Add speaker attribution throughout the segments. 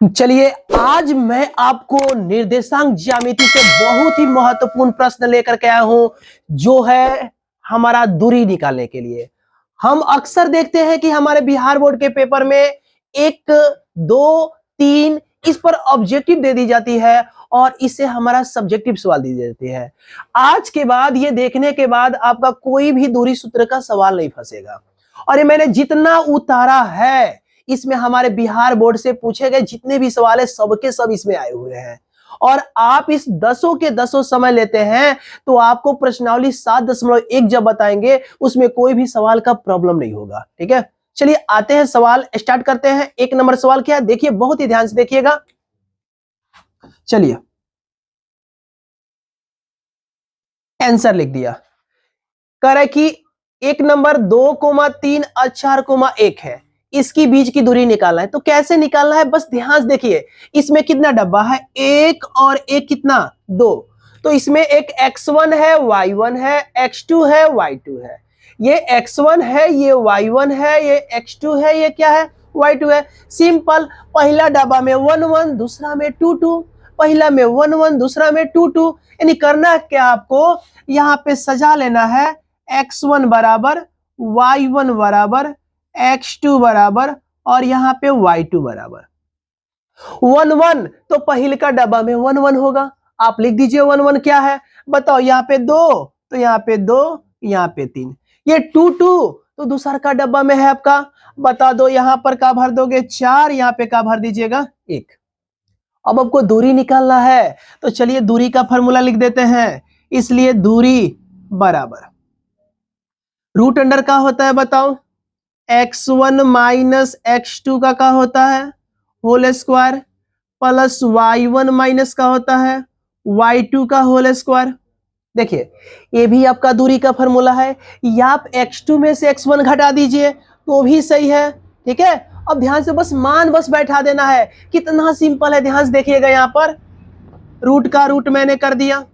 Speaker 1: चलिए आज मैं आपको निर्देशांक ज्यामिति से बहुत ही महत्वपूर्ण प्रश्न लेकर के आया हूं, जो है हमारा दूरी निकालने के लिए। हम अक्सर देखते हैं कि हमारे बिहार बोर्ड के पेपर में 1, 2, 3 इस पर ऑब्जेक्टिव दे दी जाती है और इससे हमारा सब्जेक्टिव सवाल दी जाती है। आज के बाद ये देखने के बाद आपका कोई भी दूरी सूत्र का सवाल नहीं फंसेगा। और ये मैंने जितना उतारा है, इसमें हमारे बिहार बोर्ड से पूछे गए जितने भी सवाल है सबके सब इसमें आए हुए हैं। और आप इस 10 के 10 समय लेते हैं तो आपको प्रश्नावली 7.1 जब बताएंगे उसमें कोई भी सवाल का प्रॉब्लम नहीं होगा। ठीक है, चलिए आते हैं, सवाल स्टार्ट करते हैं। 1 नंबर सवाल क्या है, देखिए बहुत ही ध्यान से देखिएगा। चलिए आंसर लिख दिया। कह रहा है कि 1 नंबर 2,3 और 4,1 है, इसकी बीच की दूरी निकालना है। तो कैसे निकालना है, बस ध्यान से देखिए। इसमें कितना डब्बा है, 1 और 1 कितना 2। तो इसमें एक x1 है, y1 है, x2 है, y2 है। ये x1 है, ये y1 है, ये x2 है, ये क्या है y2 है। सिंपल, पहला डब्बा में 1 1, दूसरा में 2 2, पहला में 1 1, दूसरा में 2 2। यानी करना क्या आपको, यहाँ पे सजा लेना है x1 बराबर, y1 बराबर, x2 बराबर और यहाँ पे y2 बराबर 1 1। तो पहले का डब्बा में 1 1 होगा, आप लिख दीजिए 1 1 क्या है बताओ। यहाँ पे 2, तो यहाँ पे 2, यहाँ पे 3। ये 2 2 तो दूसरा का डब्बा में है आपका, बता दो यहाँ पर का भर दोगे 4, यहाँ पे का भर दीजिएगा 1। अब आपको दूरी निकालना है, तो चलिए दूरी का फॉर्मूला लिख देते हैं। इसलिए दूरी बराबर रूट अंडर का होता है बताओ, x1 माइनस x2 का होता है whole square, plus y1 minus का होता है y2 का होल स्क्वायर। देखिए ये भी आपका दूरी का फॉर्मूला है, या आप x2 में से x1 घटा दीजिए तो भी सही है। ठीक है, अब ध्यान से बस मान बस बैठा देना है, कितना सिंपल है। ध्यान से देखिएगा, यहाँ पर रूट का रूट मैंने कर दिया।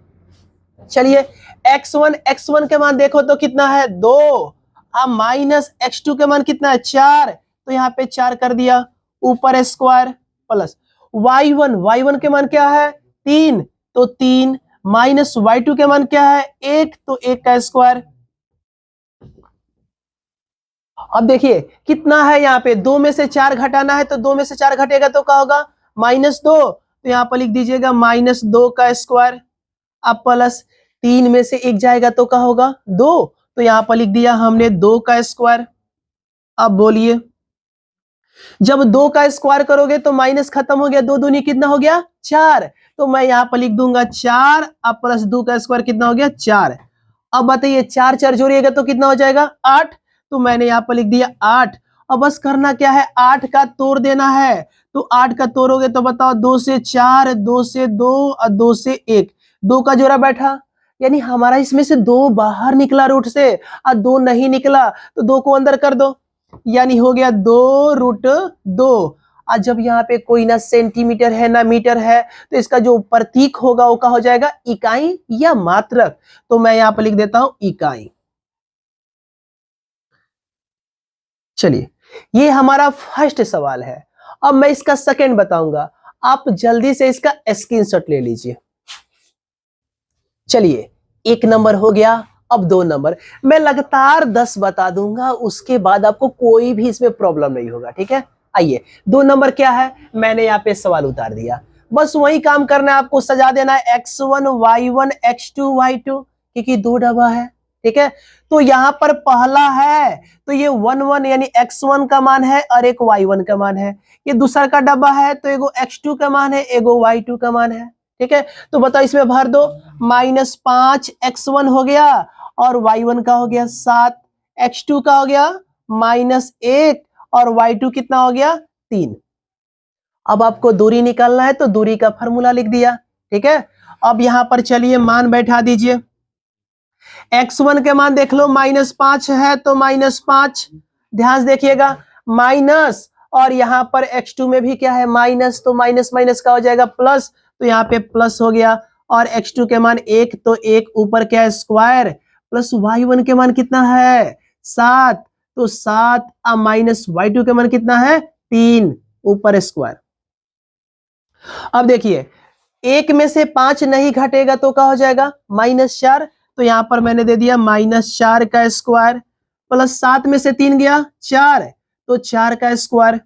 Speaker 1: चलिए x1 के मान देखो तो कितना है 2, अब माइनस x2 के मान कितना है 4, तो यहाँ पे 4 कर दिया, ऊपर स्क्वायर, प्लस y1 के मान क्या है 3, तो 3 माइनस y2 के मान क्या है 1, तो 1 का स्क्वायर। अब देखिए कितना है, यहाँ पे 2 में से 4 घटाना है, तो 2 में से 4 घटेगा तो क्या होगा -2, तो यहाँ पर लिख दीजिएगा -2 का स्क्वायर। अब प्लस 3 में से 1 जाएगा तो क्या होगा 2, तो यहाँ पर लिख दिया हमने 2 का स्क्वायर। अब बोलिए, जब 2 का स्क्वायर करोगे तो माइनस खत्म हो गया, 2 दूनी कितना हो गया 4, तो मैं यहाँ पर लिख दूंगा 4, अब प्लस 2 का स्क्वायर कितना हो गया 4। अब बताइए 4 4 जोड़िएगा तो कितना हो जाएगा 8, तो मैंने यहाँ पर लिख दिया 8। अब बस करना क्या है, 8 का तोड़ देना है। तो 8 का तोड़ोगे तो बताओ 2 से 4, 2 से 2 और 2 से 1, 2 का जोड़ा बैठा, यानी हमारा इसमें से 2 बाहर निकला रूट से और 2 नहीं निकला, तो 2 को अंदर कर दो, यानी हो गया 2√2। और जब यहाँ पे कोई ना सेंटीमीटर है ना मीटर है, तो इसका जो प्रतीक होगा वो क्या हो जाएगा इकाई या मात्रक, तो मैं यहाँ पर लिख देता हूं इकाई। चलिए ये हमारा फर्स्ट सवाल है। अब मैं इसका सेकंड बताऊंगा, आप जल्दी से इसका स्क्रीनशॉट ले लीजिए। चलिए 1 नंबर हो गया, अब 2 नंबर मैं लगातार 10 बता दूंगा, उसके बाद आपको कोई भी इसमें प्रॉब्लम नहीं होगा। ठीक है, आइए 2 नंबर क्या है, मैंने यहाँ पे सवाल उतार दिया, बस वही काम करना है आपको, सजा देना है x1 y1 x2 y2, क्योंकि 2 डब्बा है। ठीक है, तो यहाँ पर पहला है तो ये 1 1 यानी x1 का मान है और एक y1 का मान है। ये दूसरा का डब्बा है तो एगो x2 का मान है, एगो y2 का मान है। ठीक है, तो बताओ इसमें भर दो, -5 x1 हो गया और y1 का हो गया 7, x2 का हो गया -1 और y2 कितना हो गया 3। अब आपको दूरी निकालना है तो दूरी का फॉर्मूला लिख दिया। ठीक है, अब यहां पर चलिए मान बैठा दीजिए। x1 के मान देख लो -5 है तो -5, ध्यान से देखिएगा, माइनस, और यहाँ पर x2 में भी क्या है माइनस, तो माइनस माइनस का हो जाएगा प्लस, तो यहाँ पे प्लस हो गया, और x2 के मान 1, तो 1 ऊपर क्या है स्क्वायर, प्लस y1 के मान कितना है 7, तो 7 माइनस y2 के मान कितना है 3 ऊपर स्क्वायर। अब देखिए, एक में से 5 नहीं घटेगा तो क्या हो जाएगा, -4। तो यहां पर मैंने दे दिया -4 का स्क्वायर प्लस 7 में से 3 गया 4, तो 4 का स्क्वायर।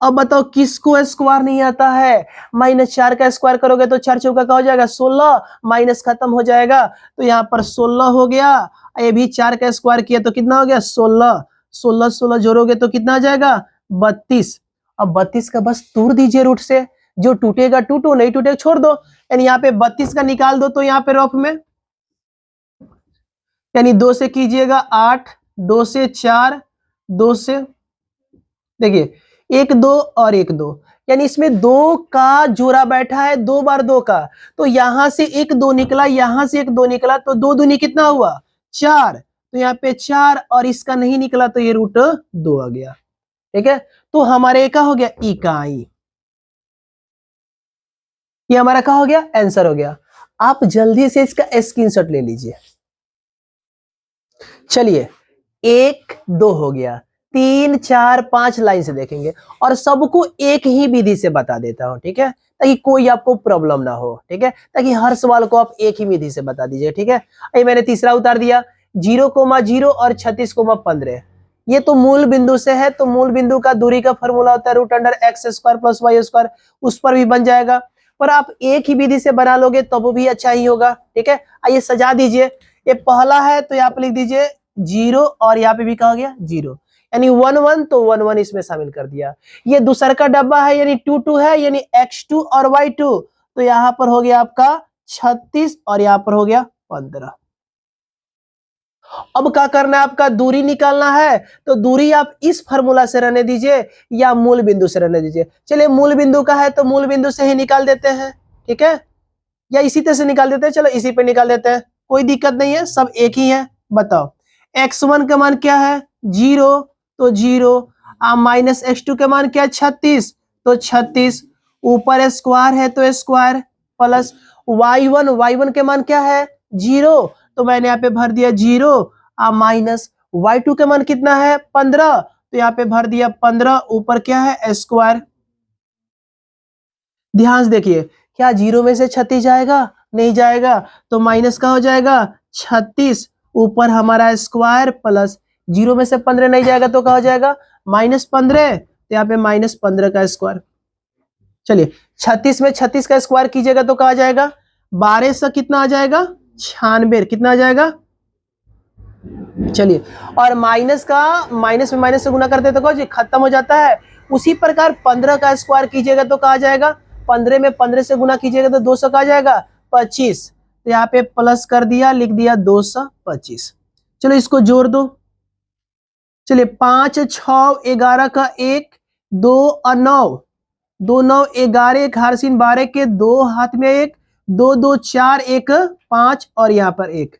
Speaker 1: अब बताओ किसको स्क्वायर नहीं आता है, -4 का स्क्वायर करोगे तो 4 चौका का हो जाएगा 16, माइनस खत्म हो जाएगा, तो यहाँ पर 16 हो गया। ये भी 4 का स्क्वायर किया तो कितना हो गया 16, 16 16 जोड़ोगे तो कितना आ जाएगा 32। अब 32 का बस तोड़ दीजिए रूट से, जो टूटेगा टूटो, नहीं टूटेगा छोड़ दो। यानी यहाँ पे 32 का निकाल दो, तो यहाँ पे रफ में यानी 2 से कीजिएगा 8, 2 से 4, 2 से देखिए 1 2 और 1 2, यानी इसमें 2 का जोड़ा बैठा है, 2 बार 2 का, तो यहां से 1 2 निकला, यहां से 1 2 निकला, तो 2 दूनी कितना हुआ 4, तो यहाँ पे 4 और इसका नहीं निकला तो ये रूट 2 आ गया। ठीक है, तो हमारे का हो गया इकाई, ये हमारा क्या हो गया आंसर हो गया। आप जल्दी से इसका स्क्रीनशॉट ले लीजिए। चलिए 1 2 हो गया, 3 4 5 लाइन से देखेंगे और सबको एक ही विधि से बता देता हूं, ठीक है, ताकि कोई आपको प्रॉब्लम ना हो। ठीक है, ताकि हर सवाल को आप एक ही विधि से बता दीजिए। ठीक है, ये मैंने तीसरा उतार दिया 0,0 और 36,15, ये तो मूल बिंदु से है, तो मूल बिंदु का दूरी का फॉर्मूला होता है √x² + y², उस पर भी बन जाएगा। पर आप एक ही विधि से बना लोगे तब भी अच्छा ही होगा। ठीक है, आइए सजा दीजिए। ये पहला है तो यहाँ पे लिख दीजिए 0 और यहाँ पे भी कहा गया 0, यानी 1 1, तो 1 1 इसमें शामिल कर दिया। ये दूसरा का डब्बा है यानी 2 2 है, यानी x2 और y2, तो यहाँ पर हो गया आपका 36 और यहाँ पर हो गया 15। अब क्या करना है, आपका दूरी निकालना है, तो दूरी आप इस फार्मूला से रहने दीजिए या मूल बिंदु से रहने दीजिए। चलिए मूल बिंदु का है तो मूल बिंदु से ही निकाल देते हैं। ठीक है, या इसी तरह से निकाल देते हैं, चलो इसी पे निकाल देते हैं, कोई दिक्कत नहीं है, सब एक ही है। बताओ x1 का मान क्या है 0, तो 0, -x2 का मान क्या है 36, तो 36, ऊपर स्क्वायर है तो स्क्वायर, प्लस y1 के मान क्या है 0, तो मैंने यहाँ पे भर दिया 0, माइनस y2 का मान कितना है 15, तो यहाँ पे भर दिया 15, ऊपर क्या है स्क्वायर। ध्यान से देखिए, क्या 0 में से 36 जाएगा, नहीं जाएगा, तो माइनस का हो जाएगा 36, ऊपर हमारा स्क्वायर, प्लस 0 में से 15 नहीं जाएगा तो क्या हो जाएगा -15, तो यहाँ पे -15 का स्क्वायर। चलिए 36 में 36 का स्क्वायर कीजिएगा तो कहा जाएगा 12 से कितना आ जाएगा 96, कितना आ जाएगा। चलिए, और माइनस का माइनस में माइनस से गुना करते तो कहो खत्म हो जाता है। उसी प्रकार 15 का स्क्वायर कीजिएगा तो कहा जाएगा 15 में 15 से गुना कीजिएगा तो 200 का जाएगा 25, तो यहाँ पे प्लस कर दिया, लिख दिया 225। चलो इसको जोड़ दो। चलिए 5 6 11 का 1 2 और 9, 2 9 11, एक हारसीन 12 के 2 हाथ में 1, 2 2 4 1 5 और यहाँ पर 1।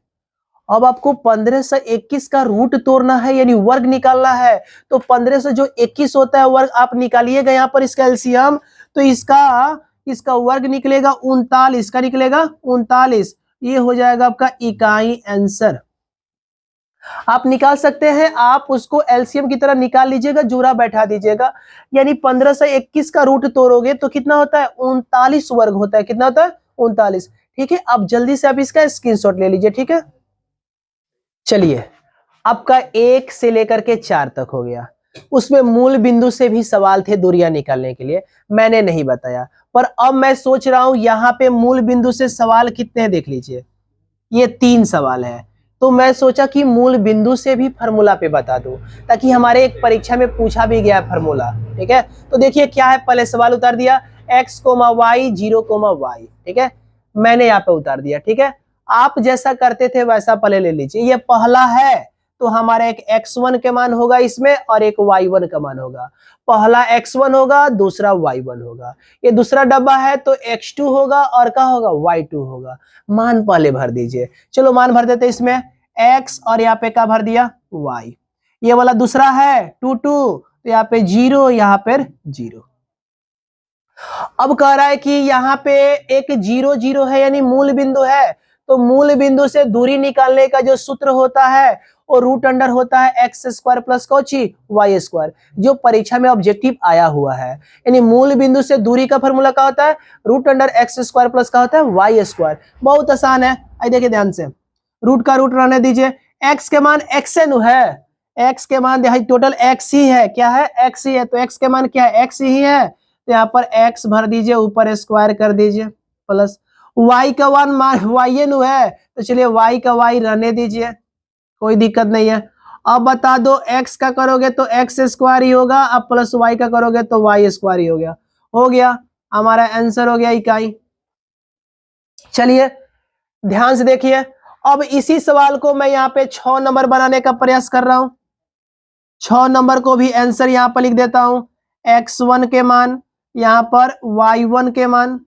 Speaker 1: अब आपको 15 से 21 का रूट तोड़ना है, यानी वर्ग निकालना है। तो 15 से जो 21 होता है वर्ग आप निकालिएगा यहाँ पर इसका एलसीएम, तो इसका वर्ग निकलेगा 39, का निकलेगा 39, ये हो जाएगा आपका इकाई आंसर। आप निकाल सकते हैं, आप उसको एलसीएम की तरह निकाल लीजिएगा, जोड़ा बैठा दीजिएगा, यानी 15 से 21 का रूट तोड़ोगे तो कितना होता है 39 वर्ग होता है, कितना होता है 39। ठीक है, अब जल्दी से आप इसका स्क्रीनशॉट ले लीजिए। ठीक है, चलिए आपका 1 से लेकर के 4 तक हो गया, उसमें मूल बिंदु से भी सवाल थे दूरियां निकालने के लिए, मैंने नहीं बताया, पर अब मैं सोच रहा हूं यहाँ पे मूल बिंदु से सवाल कितने हैं देख लीजिए, ये 3 सवाल है, तो मैं सोचा कि मूल बिंदु से भी फार्मूला पे बता दूं, ताकि हमारे एक परीक्षा में पूछा भी गया फार्मूला। ठीक है, तो देखिए क्या है, पहले सवाल उतार दिया x, y 0, y। ठीक है, मैंने यहाँ पे उतार दिया। ठीक है, आप जैसा करते थे वैसा पहले ले लीजिए। ये पहला है तो हमारा एक x1 के मान होगा इसमें और एक y1 का मान होगा, पहला x1 होगा दूसरा y1 होगा। ये दूसरा डब्बा है तो x2 होगा और क्या होगा y2 होगा। मान पहले भर दीजिए। चलो मान भर देते इसमें x और यहाँ पे क्या भर दिया y। ये वाला दूसरा है 2 2, तो यहाँ पे 0, यहाँ पर 0। अब कह रहा है कि यहाँ पे एक 0 0 है, यानी मूल बिंदु है, तो मूल बिंदु से दूरी निकालने का जो सूत्र होता है और रूट अंडर होता है एक्स स्क्वायर प्लस कोची वाई स्क्वायर, जो परीक्षा में ऑब्जेक्टिव आया हुआ है। यानी मूल बिंदु से दूरी का फॉर्मूला क्या होता है, root under X square plus क्या होता है वाई स्क्वायर। बहुत आसान है, आई देखिए ध्यान से, रूट का रूट रहने दीजिए, एक्स के मान एक्स एन है, एक्स के मान देखिए टोटल एक्स ही है, क्या है एक्स ही है, तो एक्स के मान क्या है एक्स ही है, तो यहाँ पर एक्स भर दीजिए, ऊपर स्क्वायर कर दीजिए, प्लस वाई का मान वाई एन है, तो चलिए वाई का वाई रहने दीजिए, कोई दिक्कत नहीं है। अब बता दो एक्स का करोगे तो एक्स स्क्वायर ही होगा, अब प्लस वाई का करोगे तो वाई स्क्वायर ही हो गया हमारा आंसर हो गया इकाई। चलिए ध्यान से देखिए, अब इसी सवाल को मैं यहाँ पे 6 नंबर बनाने का प्रयास कर रहा हूं। 6 नंबर को भी आंसर यहाँ पर लिख देता हूं, x1 के मान, यहाँ पर y1 के मान,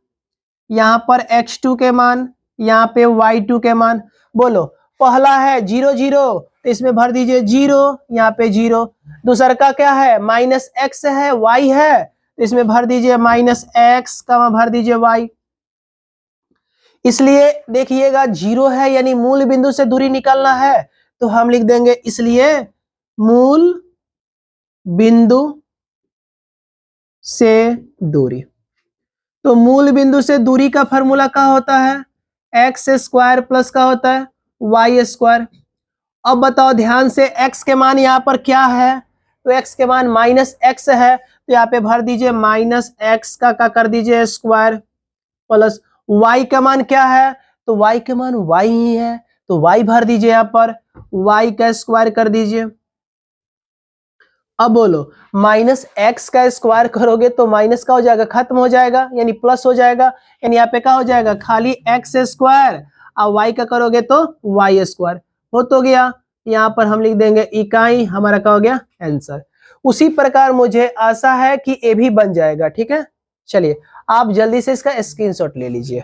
Speaker 1: यहाँ पर x2 के मान, यहाँ पे y2 के मान। बोलो पहला है 0 0, तो इसमें भर दीजिए 0, यहाँ पे 0। दूसरा का क्या है माइनस एक्स है, y है, तो इसमें भर दीजिए माइनस एक्स का भर दीजिए y। इसलिए देखिएगा 0 है यानी मूल बिंदु से दूरी निकालना है, तो हम लिख देंगे इसलिए मूल बिंदु से दूरी। तो मूल बिंदु से दूरी का फॉर्मूला क्या होता है, एक्स स्क्वायर प्लस का होता है वाई स्क्वायर। अब बताओ ध्यान से, एक्स के मान यहाँ पर क्या है, तो एक्स के मान माइनस एक्स है, तो यहाँ पे भर दीजिए माइनस एक्स का कर दीजिए स्क्वायर, प्लस वाई का मान क्या है, तो वाई के मान वाई ही है, तो वाई भर दीजिए यहाँ पर, वाई का स्क्वायर कर दीजिए। अब बोलो माइनस एक्स का स्क्वायर करोगे तो माइनस का हो जाएगा खत्म हो जाएगा, यानी प्लस हो जाएगा, यानी यहाँ पे क्या हो जाएगा खाली एक्स स्क्वायर, और वाई का करोगे तो वाई स्क्वायर। हो तो गया, यहाँ पर हम लिख देंगे इकाई, हमारा क्या हो गया आंसर। उसी प्रकार मुझे आशा है कि ये भी बन जाएगा, ठीक है। चलिए आप जल्दी से इसका स्क्रीनशॉट ले लीजिए।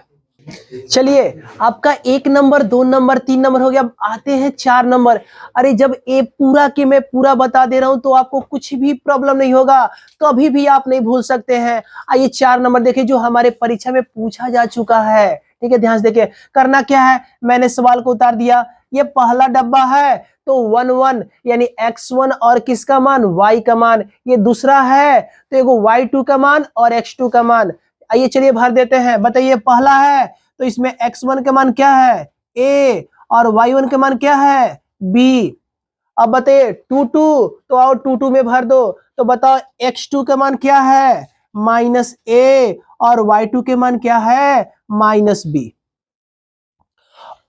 Speaker 1: चलिए आपका 1 नंबर 2 नंबर 3 नंबर हो गया, अब आते हैं 4 नंबर। अरे जब ये पूरा के मैं पूरा बता दे रहा हूं तो आपको कुछ भी प्रॉब्लम नहीं होगा, कभी भी आप नहीं भूल सकते हैं। आइए 4 नंबर देखिए, जो हमारे परीक्षा में पूछा जा चुका है, ठीक है। ध्यान से देखिए, करना क्या है, मैंने सवाल को उतार दिया, ये पहला डब्बा है तो 1 1 यानी x1 और किसका मान y का मान, ये दूसरा है तो एगो y2 का मान और x2 का मान। आइए चलिए भर देते हैं, बताइए पहला है तो इसमें x1 का मान क्या है a और y1 का मान क्या है b। अब बताइए 2 2, तो आओ 2 2 में भर दो, तो बताओ x2 का मान क्या है माइनस a और y2 के मान क्या है माइनस b।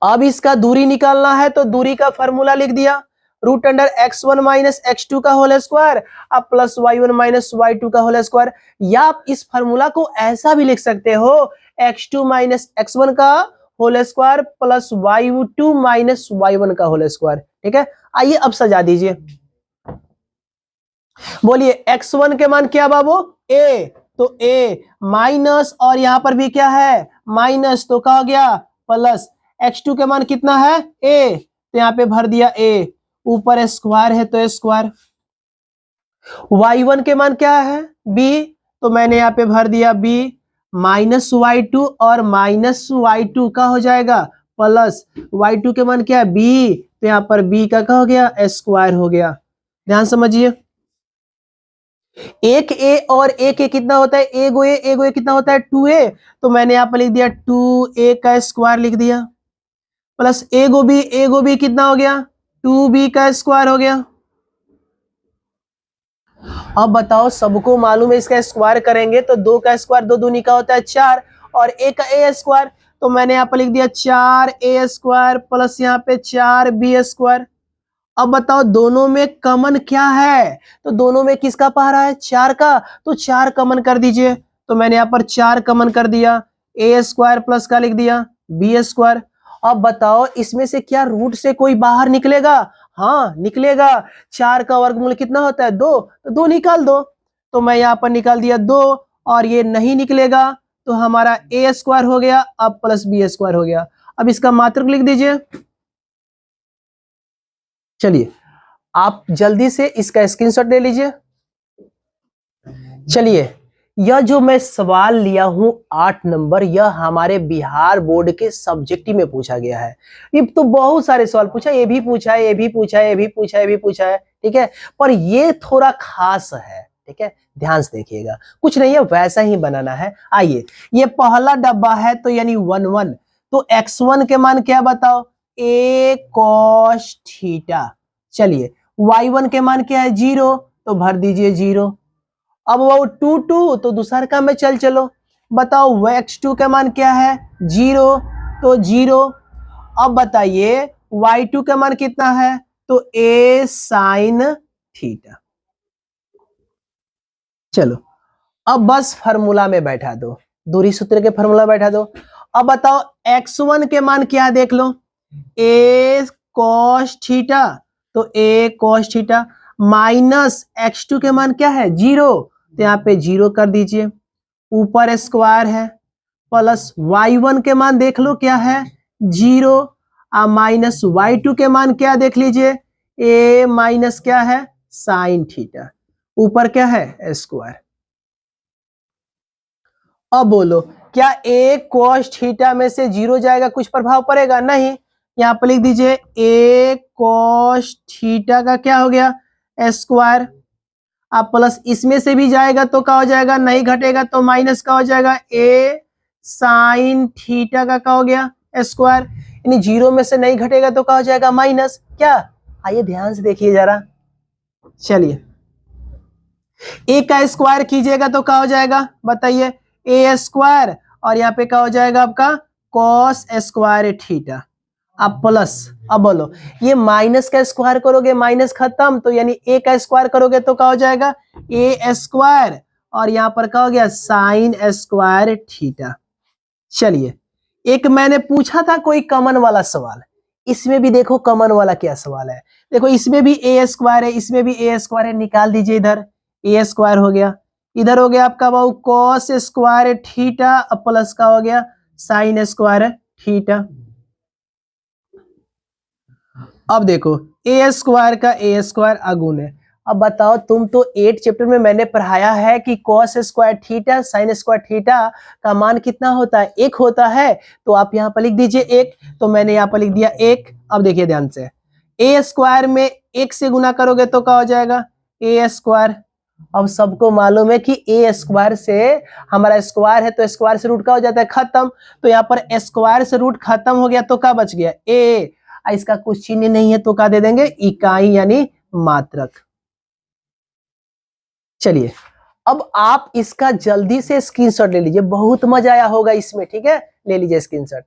Speaker 1: अब इसका दूरी निकालना है तो दूरी का फॉर्मूला लिख दिया, root under x1 minus x2 का होल स्क्वायर अब प्लस y1 माइनस y2 का होल स्क्वायर। या आप इस फॉर्मूला को ऐसा भी लिख सकते हो, x2 माइनस x1 का whole square plus y2 minus y1 का होल स्क्वायर, ठीक है। आइए अब सजा दीजिए, बोलिए x1 के मान क्या बाबू a, तो a माइनस और यहां पर भी क्या है माइनस, तो क्या हो गया प्लस, x2 के मान कितना है a, तो यहां पे भर दिया a, ऊपर स्क्वायर है तो स्क्वायर। y1 के मान क्या है b, तो मैंने यहां पे भर दिया b माइनस y2 और माइनस y2 का हो जाएगा प्लस y2 के मान क्या है b, तो यहां पर b का क्या हो गया स्क्वायर हो गया। ध्यान समझिए, एक a और एक a कितना होता है एगो a कितना होता है 2a, तो मैंने यहां पर लिख दिया 2a का स्क्वायर लिख दिया, प्लस एगो b कितना हो गया 2b का स्क्वायर हो गया। अब बताओ सबको मालूम है इसका स्क्वायर करेंगे तो 2 का स्क्वायर 2 दूनी का होता है 4 और a का a स्क्वायर, तो मैंने यहाँ पर लिख दिया 4a स्क्वायर प्लस यहाँ पे 4b स्क्वायर। अब बताओ दोनों में कॉमन क्या है, तो दोनों में किसका पहाड़ा है 4 का, तो 4 कॉमन कर दीजिए, तो मैंने यहाँ पर 4 कॉमन कर दिया, a स्क्वायर प्लस का लिख दिया b स्क्वायर। अब बताओ इसमें से क्या रूट से कोई बाहर निकलेगा, हाँ निकलेगा, 4 का वर्गमूल कितना होता है 2, तो 2 निकाल दो, तो मैं यहाँ पर निकाल दिया 2 और ये नहीं निकलेगा, तो हमारा a स्क्वायर हो गया अब प्लस b स्क्वायर हो गया। अब इसका मात्रक लिख दीजिए। चलिए आप जल्दी से इसका स्क्रीनशॉट ले लीजिए। चलिए यह जो मैं सवाल लिया हूं 8 नंबर, यह हमारे बिहार बोर्ड के सब्जेक्टिव में पूछा गया है। ये तो बहुत सारे सवाल पूछा, ये भी पूछा है, ये भी पूछा है, ये भी पूछा है, ये भी पूछा है, ठीक है। पर ये थोड़ा खास है, ठीक है, ध्यान से देखिएगा, कुछ नहीं है, वैसा ही बनाना है। आइए, ये पहला डब्बा है तो यानी 1 1, तो x1 के मान क्या बताओ, a cos थीटा। चलिए, y1 के मान क्या है 0, तो भर दीजिए 0। अब वो 2 2, तो दूसरा का में चलो, बताओ वो x2 का मान क्या है 0, तो 0। अब बताइए y2 का मान कितना है, तो a sin थीटा। चलो, अब बस फार्मूला में बैठा दो, दूरी सूत्र के फार्मूला बैठा दो। अब बताओ x1 के मान क्या देख लो, a cos थीटा, तो a cos theta minus x2 के मान क्या है 0, तो यहाँ पे 0 कर दीजिए, ऊपर स्क्वायर है, प्लस y1 के मान देख लो क्या है 0, माइनस y2 के मान क्या देख लीजिए, a माइनस क्या है साइन थीटा, ऊपर क्या है स्क्वायर। अब बोलो, क्या a cos थीटा में से 0 जाएगा, कुछ प्रभाव पड़ेगा नहीं। यहाँ पर लिख दीजिए a cos थीटा का क्या हो गया स्क्वायर, अब प्लस इसमें से भी जाएगा तो क्या हो जाएगा, नहीं घटेगा तो माइनस का हो जाएगा, a साइन थीटा का क्या हो गया स्क्वायर, यानी 0 में से नहीं घटेगा तो क्या हो जाएगा माइनस। क्या, आइए ध्यान से देखिए जरा। चलिए, a का स्क्वायर कीजिएगा तो क्या हो जाएगा बताइए, a स्क्वायर, और यहाँ पे क्या हो जाएगा आपका cos स्क्वायर थीटा, अब प्लस, अब बोलो ये माइनस का स्क्वायर करोगे माइनस खत्म, तो यानी a का स्क्वायर करोगे तो क्या हो जाएगा a स्क्वायर, और यहाँ पर क्या हो गया साइन स्क्वायर थीटा। चलिए, एक मैंने पूछा था कोई कॉमन वाला सवाल, इसमें भी देखो कॉमन वाला क्या सवाल है। देखो इसमें भी a स्क्वायर है, इसमें भी a स्क्वायर है, निकाल दीजिए, इधर a स्क्वायर हो गया, इधर हो गया आपका वो cos स्क्वायर थीटा, प्लस का हो गया साइन स्क्वायर थीटा। अब देखो a स्क्वायर का a स्क्वायर अगुण है। अब बताओ, तुम तो 8 चैप्टर में मैंने पढ़ाया है कि cos square theta sine square theta का मान कितना होता है, 1 होता है, तो आप यहाँ पर लिख दीजिए 1, तो मैंने यहाँ पर लिख दिया 1। अब देखिए ध्यान से, a स्क्वायर में 1 से गुना करोगे तो क्या हो जाएगा a स्क्वायर। अब सबको मालूम है कि a स्क्वायर से हमारा स्क्वायर है तो स्क्वायर से रूट का हो जाता है खत्म, तो यहाँ पर स्क्वायर से रूट खत्म हो गया तो क्या बच गया a, इसका कुछ चिन्ह नहीं है तो क्या दे देंगे इकाई यानी मात्रक। चलिए, अब आप इसका जल्दी से स्क्रीनशॉट ले लीजिए, बहुत मजा आया होगा इसमें, ठीक है, ले लीजिए स्क्रीनशॉट।